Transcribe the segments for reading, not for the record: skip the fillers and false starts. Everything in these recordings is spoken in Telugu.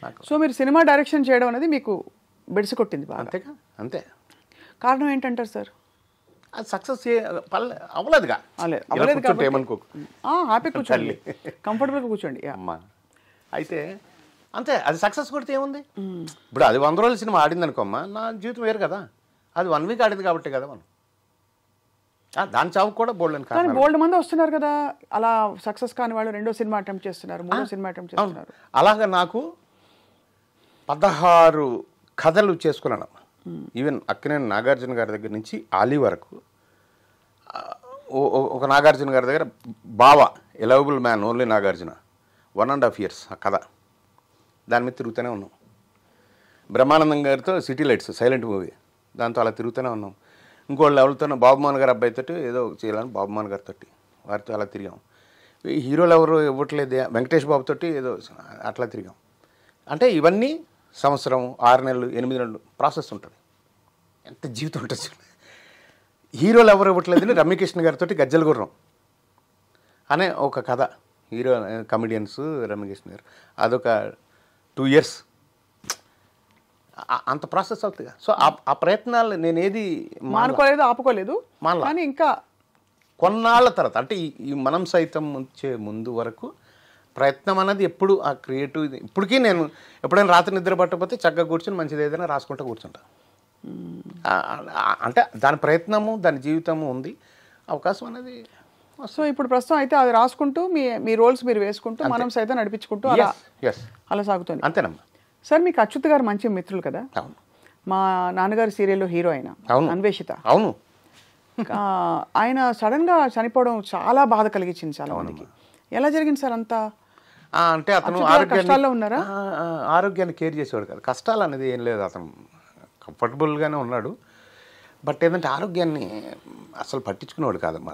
నాకు. సో మీరు సినిమా డైరెక్షన్ చేయడం అనేది మీకు బెడిసి కొట్టింది బాగా. అంతేగా, అంతే. కారణం ఏంటంటారు సార్? అది సక్సెస్ అవ్వలేదుగా. ఏమనుకోకు, హ్యాపీ కూర్చోండి, కంఫర్టబుల్గా కూర్చోండి అమ్మా. అయితే అంతే, అది సక్సెస్ కొడితే ఏముంది. ఇప్పుడు అది 100 రోజుల సినిమా ఆడింది అనుకోమ్మా, నా జీవితం వేరు కదా. అది 1 వీక్ ఆడింది కాబట్టి కదా మనం. దాని చావుకు కూడా బోల్డ్ కానీ బోల్డ్ మంది వస్తున్నారు కదా అలా సక్సెస్ కాని వాళ్ళు. 2వ సినిమా అటెంప్ట్ చేస్తున్నారు, 3వ సినిమా అటెంప్ట్ చేస్తున్నారు. అలాగా నాకు 16 కథలు చేసుకున్నాను. ఈవెన్ అక్కినేని నాగార్జున గారి దగ్గర నుంచి ఆలీ వరకు. ఒక నాగార్జున గారి దగ్గర బావా ఎలవబుల్ మ్యాన్ ఓన్లీ నాగార్జున 1.5 years ఆ కథ, దాని మీద తిరుగుతూనే ఉన్నాం. బ్రహ్మానందం గారితో సిటీ లైట్స్ సైలెంట్ మూవీ, దాంతో అలా తిరుగుతూనే ఉన్నాం. ఇంకోళ్ళు ఎవరితోనో బాబుమోహన్ గారు అబ్బాయితో ఏదో చేయాలని బాబుమోహన్ గారితో వారితో అలా తిరిగాం. హీరోలు ఎవరు ఇవ్వట్లేదు, వెంకటేష్ బాబుతో ఏదో అట్లా తిరిగాం. అంటే ఇవన్నీ సంవత్సరం, 6 నెలలు, 8 నెలలు ప్రాసెస్ ఉంటుంది. ఎంత జీవితం ఉంటుంది. హీరోలు ఎవరు ఇవ్వట్లేదని రమ్యకృష్ణ గారితో గజ్జల గుర్రం అనే ఒక కథ, హీరో కమెడియన్స్ రమ్యకృష్ణ గారు, అదొక 2 years అంత ప్రాసెస్ అవుతుంది. సో ఆ ప్రయత్నాలు నేను ఏది మానుకోలేదు, ఆపుకోలేదు. కానీ ఇంకా కొన్నాళ్ళ తర్వాత అంటే ఈ మనం సైతం వచ్చే ముందు వరకు ప్రయత్నం అనేది ఎప్పుడు ఆ క్రియేటివ్. ఇప్పటికీ నేను ఎప్పుడైనా రాత్రి నిద్ర పట్టకపోతే చక్కగా కూర్చొని మంచిది ఏదైనా రాసుకుంటూ కూర్చుంటా. అంటే దాని ప్రయత్నము, దాని జీవితము ఉంది, అవకాశం అనేది. సో ఇప్పుడు ప్రస్తుతం అయితే అది రాసుకుంటూ మీ రోల్స్ మీరు వేసుకుంటూ మనం సైతం నడిపించుకుంటూ అలా సాగుతుంది. అంతేనమ్మా. సార్ మీకు అచ్యుత్ గారు మంచి మిత్రులు కదా. అవును. మా నాన్నగారి సీరియల్లో హీరో అయిన అన్వేషిత. అవును. ఆయన సడన్ గా చనిపోవడం చాలా బాధ కలిగించింది చాలా మందికి. ఎలా జరిగింది సార్ అంతా? అంటే అతను కష్టాల్లో ఉన్నారా? ఆరోగ్యాన్ని కేర్ చేసేవాడు కదా. కష్టాలు అనేది ఏం లేదు, అతను కంఫర్టబుల్గానే ఉన్నాడు. బట్ ఏంటంటే ఆరోగ్యాన్ని అసలు పట్టించుకునేవాడు కాదమ్మా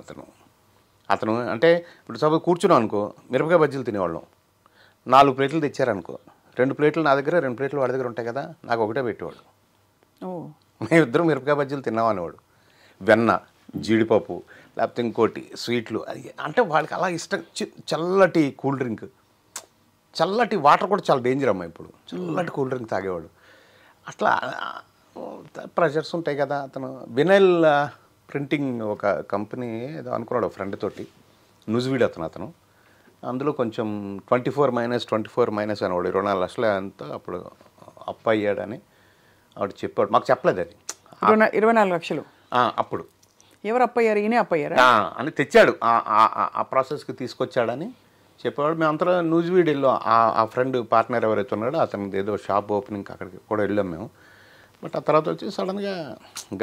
అతను. అంటే ఇప్పుడు సపోజ్ కూర్చున్నాం అనుకో, మిరపకాయ బజ్జీలు తినేవాళ్ళం. 4 ప్లేట్లు తెచ్చారనుకో, 2 ప్లేట్లు నా దగ్గర, 2 ప్లేట్లు వాడి దగ్గర ఉంటాయి కదా, నాకు ఒకటే పెట్టేవాడు. మేమిద్దరం మిరపకాయ బజ్జీలు తిన్నాం అనేవాడు. వెన్న, జీడిపప్పు, లేకపోతే ఇంకోటి స్వీట్లు. అంటే వాళ్ళకి అలా ఇష్టం. చల్లటి కూల్ డ్రింక్, చల్లటి వాటర్ కూడా చాలా డేంజర్ అమ్మా ఇప్పుడు. చల్లటి కూల్ డ్రింక్ తాగేవాడు. అట్లా ప్రెషర్స్ ఉంటాయి కదా. అతను వినైల్ ప్రింటింగ్ ఒక కంపెనీ ఏదో అనుకున్నాడు ఫ్రెండ్ తోటి, న్యూజివీడ్ అతను. అందులో కొంచెం 24 - అనేవాడు. 24 లక్షలు అంతా అప్పుడు అప్పు అయ్యాడని ఆవిడ చెప్పాడు. మాకు చెప్పలేదు అది. 24 లక్షలు అప్పుడు. ఎవరు అప్పయ్యారు? ఈయనే అప్పయ్యారా అని తెచ్చాడు, ఆ ప్రాసెస్కి తీసుకొచ్చాడని చెప్పేవాడు. మేము అంతా న్యూజివీడ్ వెళ్ళాం. ఆ ఫ్రెండ్ పార్ట్నర్ ఎవరైతే ఉన్నాడో అతనిది ఏదో షాప్ ఓపెనింగ్, అక్కడికి కూడా వెళ్ళాం మేము. బట్ ఆ తర్వాత వచ్చి సడన్గా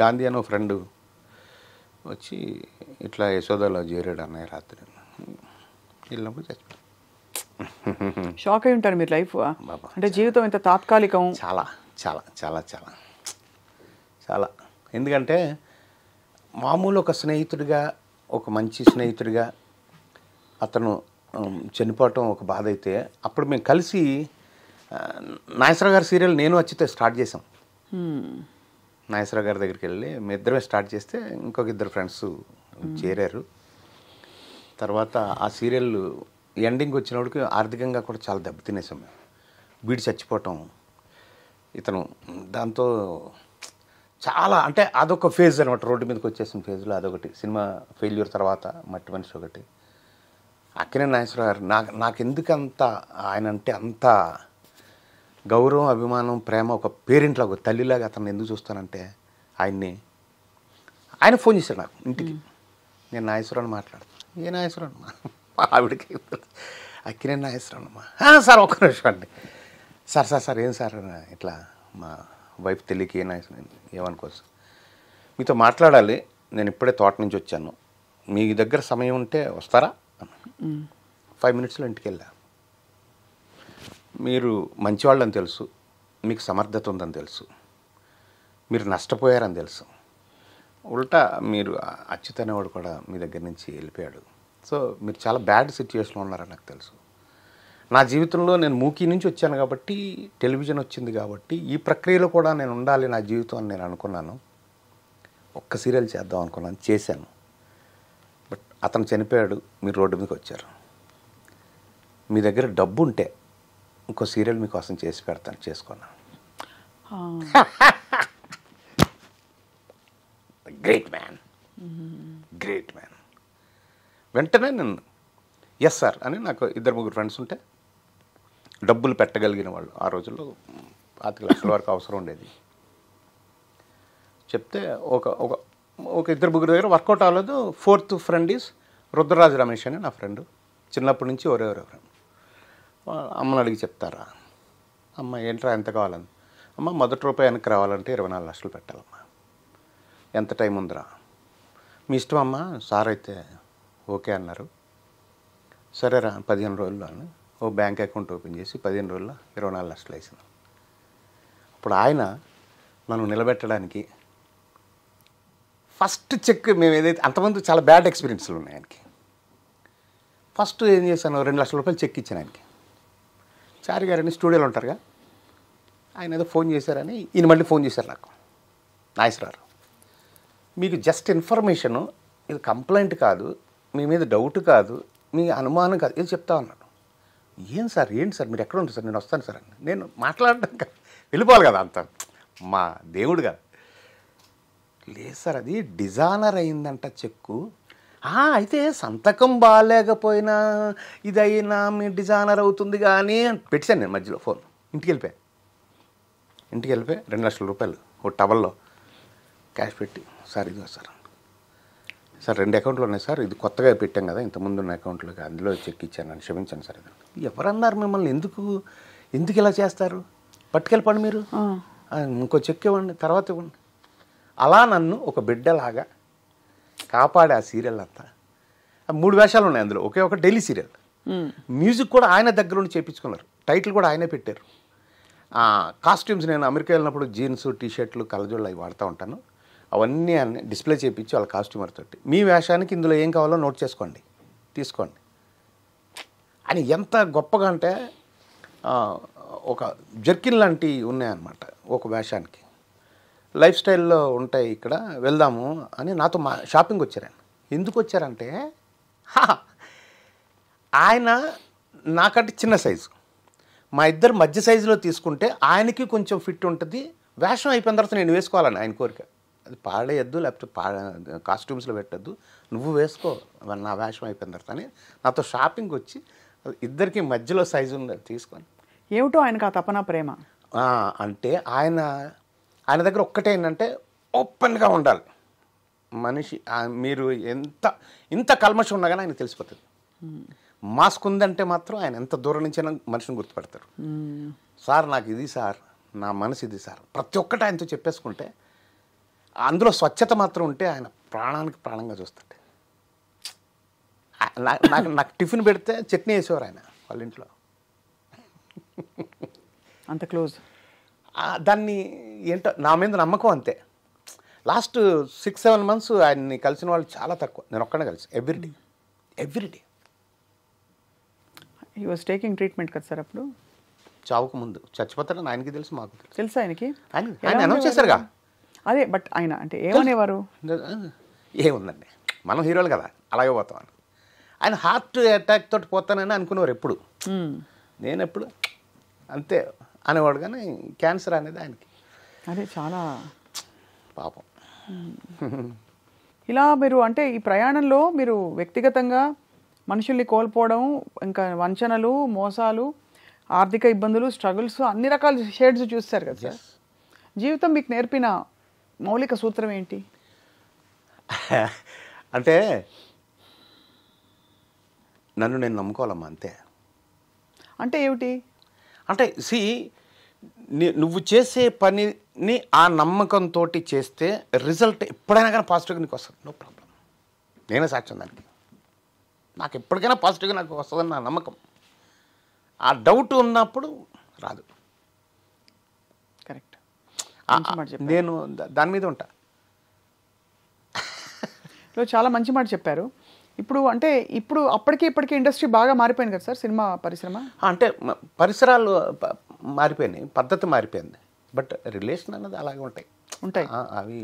గాంధీ అని ఫ్రెండ్ వచ్చి ఇట్లా యశోదలో చేరాడు అన్నయ్య రాత్రి. వెళ్ళినప్పుడు చచ్చిపోయాడు. షాక్ అయి ఉంటారు మీరు. లైఫ్ అంటే జీవితం ఎంత తాత్కాలికం. చాలా చాలా చాలా చాలా చాలా. ఎందుకంటే మామూలు ఒక స్నేహితుడిగా, ఒక మంచి స్నేహితుడిగా అతను చనిపోవటం ఒక బాధ అయితే, అప్పుడు మేము కలిసి నాగేశ్వరరావు గారి సీరియల్ నేను వచ్చితే స్టార్ట్ చేసాం. నాగేశ్వరరావు గారి దగ్గరికి వెళ్ళి మీ ఇద్దరమే స్టార్ట్ చేస్తే ఇంకొక 2 ఫ్రెండ్స్ చేరారు. తర్వాత ఆ సీరియల్ ఎండింగ్ వచ్చినప్పటికి ఆర్థికంగా కూడా చాలా దెబ్బతినేసాం మేము. వీడు చచ్చిపోవటం, ఇతను దాంతో చాలా, అంటే అదొక ఫేజ్ అనమాట. రోడ్డు మీదకి వచ్చేసిన ఫేజ్లో అదొకటి. సినిమా ఫెయిల్యూర్ తర్వాత మట్టి మనిషి ఒకటి. అక్కినేని నాగేశ్వరరావు గారు నాకెందుకంత ఆయన అంటే అంత గౌరవం, అభిమానం, ప్రేమ. ఒక పేరెంట్లో, ఒక తల్లిలాగా అతను ఎందుకు చూస్తానంటే ఆయన ఫోన్ చేశాడు నాకు ఇంటికి. నేను నాగేశ్వరరావు మాట్లాడుతాను. ఏ నాగేశ్వరరావు అమ్మా? ఆవిడకి అక్కినేని నాగేశ్వరరావు అమ్మా. సార్ ఒక్క నిమిషం అండి. సార్ ఏం సార్ ఇట్లా మా వైఫ్ తెలియక ఏమనుకోవచ్చు, మీతో మాట్లాడాలి. నేను ఇప్పుడే తోట నుంచి వచ్చాను, మీ దగ్గర సమయం ఉంటే వస్తారా? 5 minutesలో ఇంటికి వెళ్ళా. మీరు మంచివాళ్ళని తెలుసు, మీకు సమర్థత ఉందని తెలుసు, మీరు నష్టపోయారని తెలుసు. ఉల్టా మీరు అచ్యుత్ అనేవాడు కూడా మీ దగ్గర నుంచి వెళ్ళిపోయాడు. సో మీరు చాలా బ్యాడ్ సిచ్యువేషన్లో ఉన్నారని నాకు తెలుసు. నా జీవితంలో నేను మూకీ నుంచి వచ్చాను కాబట్టి, టెలివిజన్ వచ్చింది కాబట్టి, ఈ ప్రక్రియలో కూడా నేను ఉండాలి నా జీవితం అని నేను అనుకున్నాను. ఒక్క సీరియల్ చేద్దాం అనుకున్నాను, చేశాను. బట్ అతను చనిపోయాడు, మీరు రోడ్డు మీదకి వచ్చారు. మీ దగ్గర డబ్బు ఉంటే ఇంకో సీరియల్ మీకోసం చేసి పెడతాను, చేసుకున్నాను. Great man, great man. వెంటనే నేను ఎస్ సార్ అని, నాకు 2-3 ఫ్రెండ్స్ ఉంటే డబ్బులు పెట్టగలిగిన వాళ్ళు, ఆ రోజుల్లో 5 లక్షల వరకు అవసరం ఉండేది. చెప్తే ఒక 2-3 దగ్గర వర్కౌట్ అవ్వలేదు. 4th friend is Rudraraju Ramesh అని నా ఫ్రెండ్, చిన్నప్పటి నుంచి ఒరే ఫ్రెండ్. అమ్మని అడిగి చెప్తారా? అమ్మ ఏంట్రా ఎంత కావాలని? అమ్మ మొదటి రూపాయి వెనక్కి రావాలంటే 24 లక్షలు పెట్టాలమ్మా. ఎంత టైం ఉందిరా? మీ ఇష్టం అమ్మ, సార్ అయితే ఓకే అన్నారు. సరేరా 15 రోజుల్లో అని ఓ బ్యాంక్ అకౌంట్ ఓపెన్ చేసి 15 రోజుల్లో 24 లక్షలు వేసిన. అప్పుడు ఆయన నన్ను నిలబెట్టడానికి ఫస్ట్ చెక్, మేము ఏదైతే అంతమంది చాలా బ్యాడ్ ఎక్స్పీరియన్స్లు ఉన్నాయి ఆయనకి. ఫస్ట్ ఏం చేశాను, 2 లక్షల రూపాయలు చెక్ ఇచ్చాను ఆయనకి. చారి గారని స్టూడియోలో ఉంటారుగా, ఆయన ఏదో ఫోన్ చేశారని ఈయన మళ్ళీ ఫోన్ చేశారు నాకు, నాగేశ్వరరావు మీకు జస్ట్ ఇన్ఫర్మేషను, ఇది కంప్లైంట్ కాదు, మీ మీద డౌట్ కాదు, మీ అనుమానం కాదు, ఇది చెప్తా ఉన్నాను. ఏంటి సార్ మీరు ఎక్కడ ఉంటారు సార్? నేను వస్తాను సార్ అని. నేను మాట్లాడడం వెళ్ళిపోవాలి కదా, అంత మా దేవుడుగా. లేదు సార్, అది డిజానర్ అయిందంట చెక్కు. అయితే సంతకం బాగాలేకపోయినా ఇదైనా మీ డిజానర్ అవుతుంది కానీ పెట్టాను నేను మధ్యలో ఫోన్. ఇంటికి వెళ్ళిపోయి 2 లక్షల రూపాయలు ఓ టవల్లో క్యాష్ పెట్టి, సార్ ఇదిగో సార్ 2 అకౌంట్లు ఉన్నాయి సార్, ఇది కొత్తగా పెట్టాం కదా, ఇంతకుముందు ఉన్న అకౌంట్లోకి అందులో చెక్ ఇచ్చాను అని, క్షమించాను సార్. ఇది ఎవరన్నారు మిమ్మల్ని, ఎందుకు ఇలా చేస్తారు? పట్టుకెళ్ళిపోండి మీరు, ఇంకో చెక్ ఇవ్వండి, తర్వాత ఇవ్వండి. అలా నన్ను ఒక బిడ్డలాగా కాపాడే ఆ సీరియల్ అంతా. 3 వేషాలు ఉన్నాయి అందులో, ఒక డైలీ సీరియల్. మ్యూజిక్ కూడా ఆయన దగ్గర నుండి చేయించుకున్నారు, టైటిల్ కూడా ఆయనే పెట్టారు. కాస్ట్యూమ్స్ నేను అమెరికా వెళ్ళినప్పుడు జీన్స్, టీషర్ట్లు, కలజోళ్ళు అవి వాడుతూ ఉంటాను. అవన్నీ అన్ని డిస్ప్లే చేయించి వాళ్ళ కాస్ట్యూమర్ తోటి, మీ వేషానికి ఇందులో ఏం కావాలో నోట్ చేసుకోండి, తీసుకోండి అని. ఎంత గొప్పగా అంటే ఒక జర్కిన్ లాంటివి ఉన్నాయన్నమాట ఒక వేషానికి. లైఫ్ స్టైల్లో ఉంటాయి, ఇక్కడ వెళ్దాము అని నాతో షాపింగ్ వచ్చారు. ఆయన ఎందుకు వచ్చారంటే, ఆయన నాకంటే చిన్న సైజు, మా ఇద్దరు మధ్య సైజులో తీసుకుంటే ఆయనకి కొంచెం ఫిట్ ఉంటుంది, వేషం అయిపోయిన తర్వాత నేను వేసుకోవాలని ఆయన కోరిక. అది పాడేయద్దు, లేకపోతే కాస్ట్యూమ్స్లో పెట్టద్దు, నువ్వు వేసుకో నా వేషం అయిపోయిన తర్వాత అని నాతో షాపింగ్ వచ్చి ఇద్దరికి మధ్యలో సైజు ఉంది తీసుకొని. ఏమిటో ఆయనకు ఆ తపన ప్రేమ అంటే ఆయన దగ్గర ఒక్కటే ఏంటంటే ఓపెన్గా ఉండాలి మనిషి. మీరు ఇంత కల్మషం ఉన్నా కానీ ఆయన తెలిసిపోతుంది. మాస్క్ ఉందంటే మాత్రం ఆయన ఎంత దూరం నుంచైనా మనిషిని గుర్తుపెడతారు. సార్ నాకు ఇది సార్, నా మనసు ఇది సార్, ప్రతి ఒక్కటి ఆయనతో చెప్పేసుకుంటే అందులో స్వచ్ఛత మాత్రం ఉంటే ఆయన ప్రాణానికి ప్రాణంగా చూస్తాడు. నాకు టిఫిన్ పెడితే చట్నీ వేసేవారు ఆయన వాళ్ళ ఇంట్లో, అంత క్లోజ్. దాన్ని ఏంటో నా మీద నమ్మకం అంతే. లాస్ట్ 6-7 months ఆయన్ని కలిసిన వాళ్ళు చాలా తక్కువ, నేను ఒక్కడే కలిసి everyday. He was taking treatment కదా సార్ అప్పుడు? చావుకు ముందు. చచ్చిపోతాడని ఆయనకి తెలుసు, మాకు తెలుసు. ఆయనకి ఆయన అనౌన్స్ చేశారుగా. అదే, బట్ ఆయన అంటే ఏమనేవారు? ఏముందండి, మనం హీరోలు కదా, అలాగే పోతామని. ఆయన హార్ట్ అటాక్ తోటి పోతానని అనుకునేవారు ఎప్పుడు, నేను ఎప్పుడు అంతే అనేవాడు. కానీ క్యాన్సర్ అనేది ఆయనకి. అదే చాలా పాపం. ఇలా మీరు అంటే ఈ ప్రయాణంలో మీరు వ్యక్తిగతంగా మనుషుల్ని కోల్పోవడం, ఇంకా వంచనలు, మోసాలు, ఆర్థిక ఇబ్బందులు, స్ట్రగుల్స్, అన్ని రకాల షేడ్స్ చూస్తారు కదా సార్. జీవితం మీకు నేర్పిన మౌలిక సూత్రం ఏంటి? అంటే నన్ను నేను నమ్ముకోవాలమ్మా, అంతే. అంటే ఏమిటి? అంటే నువ్వు చేసే పనిని ఆ నమ్మకంతో చేస్తే రిజల్ట్ ఎప్పుడైనా కానీ పాజిటివ్గా నీకు వస్తుంది, నో ప్రాబ్లం. నేనే సాక్ష్యం దానికి. నాకు ఎప్పటికైనా పాజిటివ్గా నాకు వస్తుందని నా నమ్మకం. ఆ డౌట్ ఉన్నప్పుడు రాదు. కరెక్ట్. నేను దాని మీద ఉంటా. చాలా మంచి మాట చెప్పారు. ఇప్పుడు అంటే అప్పటికి ఇప్పటికీ ఇండస్ట్రీ బాగా మారిపోయింది కదా సార్, సినిమా పరిశ్రమ. అంటే పరిసరాలు మారిపోయినాయి, పద్ధతి మారిపోయింది, బట్ రిలేషన్ అనేది అలాగే ఉంటాయి. అవి